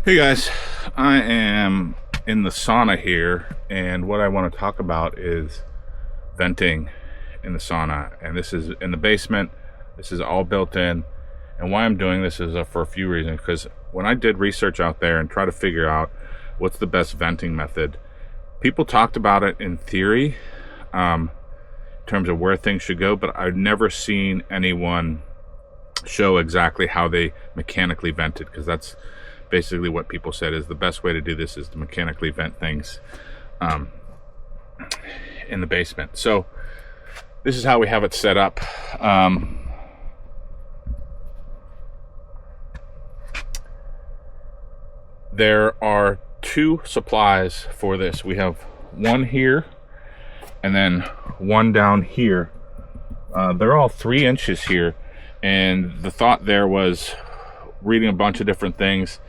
Hey guys, I am in the sauna here, and what I want to talk about is venting in the sauna. And this is in the basement. This is all built in. And why I'm doing this is for a few reasons. Because when I did research out there and try to figure out what's the best venting method, people talked about it in theory, in terms of where things should go, but I've never seen anyone show exactly how they mechanically vented, because that's basically what people said is the best way to do this is to mechanically vent things in the basement. So this is how we have it set up. There are two supplies for this. We have one here and then one down here. They're all 3 inches here, and the thought there was, reading a bunch of different things,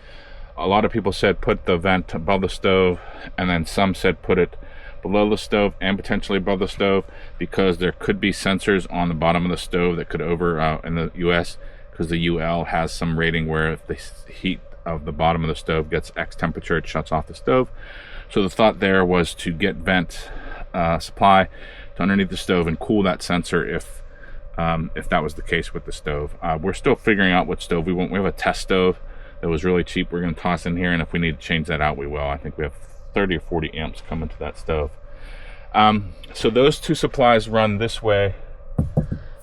a lot of people said put the vent above the stove, and then some said put it below the stove and potentially above the stove, because there could be sensors on the bottom of the stove that could in the US, because the UL has some rating where if the heat of the bottom of the stove gets X temperature, it shuts off the stove. So the thought there was to get vent supply to underneath the stove and cool that sensor if that was the case with the stove. We're still figuring out what stove we want. We have a test stove that was really cheap. We're going to toss in here, and if we need to change that out, we will. I think we have 30 or 40 amps coming to that stove. So those two supplies run this way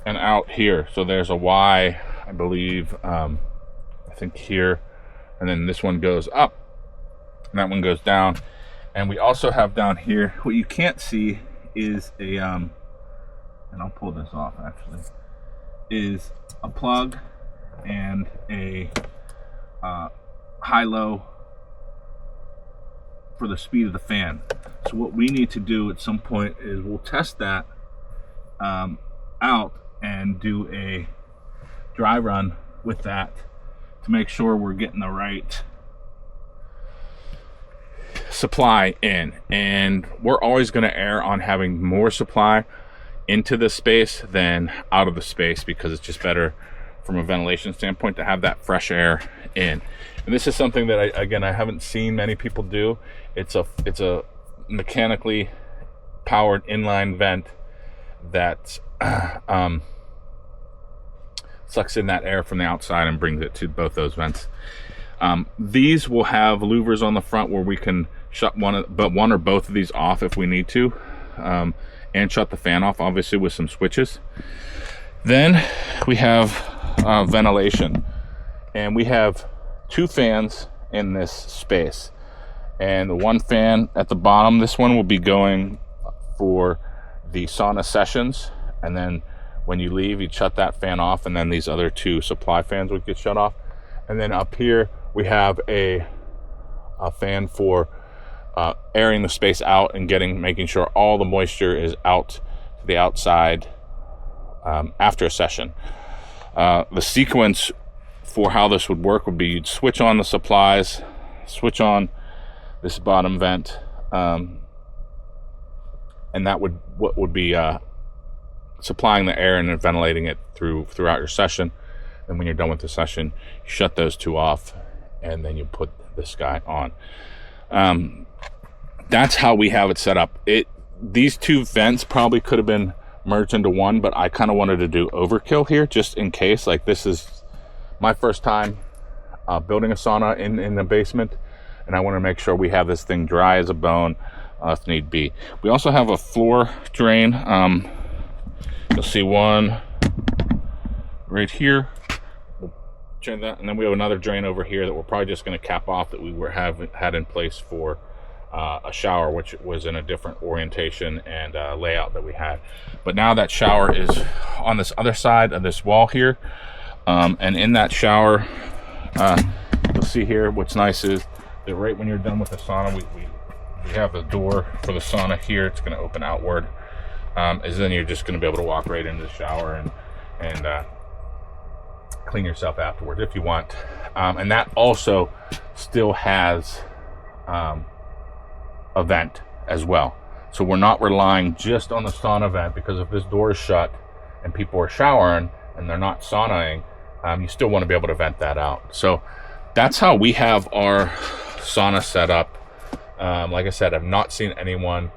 and out here. So there's a Y, I believe, I think here, and then this one goes up, and that one goes down. And we also have down here, what you can't see is a, and I'll pull this off actually, is a plug and a high-low for the speed of the fan. So what we need to do at some point is we'll test that out and do a dry run with that to make sure we're getting the right supply in. And we're always going to err on having more supply into the space than out of the space, because it's just better from a ventilation standpoint to have that fresh air in. And this is something that I haven't seen many people do. It's a mechanically powered inline vent that sucks in that air from the outside and brings it to both those vents. These will have louvers on the front where we can shut one or both of these off if we need to, and shut the fan off, obviously, with some switches. Then we have ventilation, and we have 2 fans in this space, and the one fan at the bottom, this one will be going for the sauna sessions, and then when you leave, you shut that fan off, and then these other 2 supply fans would get shut off. And then up here we have a fan for airing the space out and making sure all the moisture is out to the outside after a session. The sequence for how this would work would be you'd switch on the supplies, switch on this bottom vent, and that would be supplying the air and then ventilating it throughout your session. And when you're done with the session, you shut those 2 off, and then you put this guy on. That's how we have it set up. These 2 vents probably could have been merged into one, but I kind of wanted to do overkill here just in case. Like, this is my first time building a sauna in the basement, and I want to make sure we have this thing dry as a bone if need be. We also have a floor drain. You'll see one right here. We'll change that, and then we have another drain over here that we're probably just going to cap off, that we had in place for a shower, which was in a different orientation and layout that we had. But now that shower is on this other side of this wall here, and in that shower, you'll see here, what's nice is that right when you're done with the sauna, we have the door for the sauna here. It's going to open outward, is then you're just going to be able to walk right into the shower and clean yourself afterwards if you want. And that also still has a vent as well. So we're not relying just on the sauna vent, because if this door is shut and people are showering and they're not saunaing, you still want to be able to vent that out. So that's how we have our sauna set up. Like I said, I've not seen anyone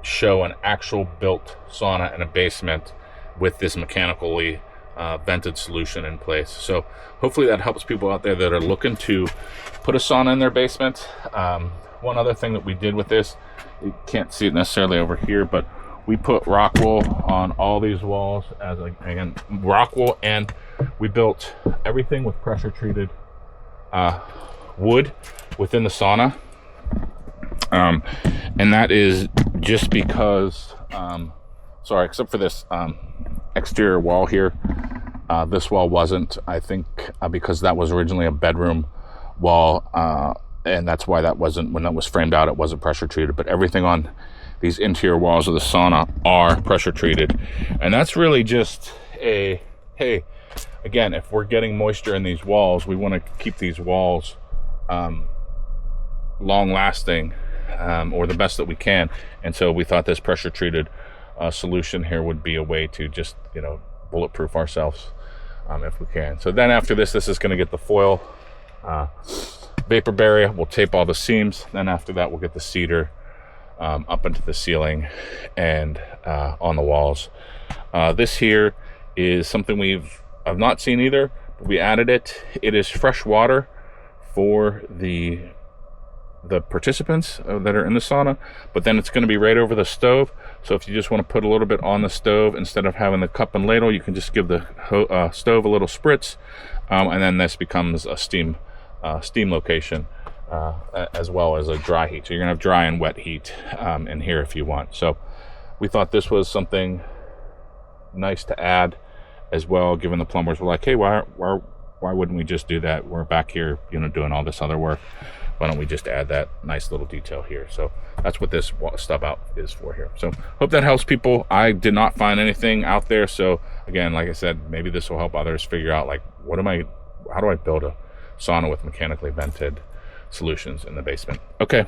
show an actual built sauna in a basement with this mechanically vented solution in place. So hopefully that helps people out there that are looking to put a sauna in their basement. One other thing that we did with this, you can't see it necessarily over here, but we put rock wool on all these walls as again rock wool, and we built everything with pressure treated wood within the sauna. And that is just because sorry, except for this exterior wall here, this wall wasn't, I think, because that was originally a bedroom wall, and that's why that wasn't, when that was framed out, it wasn't pressure treated. But everything on these interior walls of the sauna are pressure treated, and that's really just a, hey, again, if we're getting moisture in these walls, we want to keep these walls long lasting, or the best that we can. And so we thought this pressure treated solution here would be a way to just, you know, bulletproof ourselves if we can. So then after this is going to get the foil vapor barrier. We'll tape all the seams. Then after that, we'll get the cedar up into the ceiling and on the walls. This here is something I've not seen either, but we added it. It is fresh water for the participants that are in the sauna, but then it's going to be right over the stove. So if you just want to put a little bit on the stove, instead of having the cup and ladle, you can just give the stove a little spritz, and then this becomes a steam location, as well as a dry heat. So you're gonna have dry and wet heat in here if you want. So we thought this was something nice to add as well, given the plumbers were like, hey, why wouldn't we just do that? We're back here, you know, doing all this other work. Why don't we just add that nice little detail here? So that's what this stub out is for here. So hope that helps people. I did not find anything out there. So again, like I said, maybe this will help others figure out, like, how do I build a sauna with mechanically vented solutions in the basement? Okay.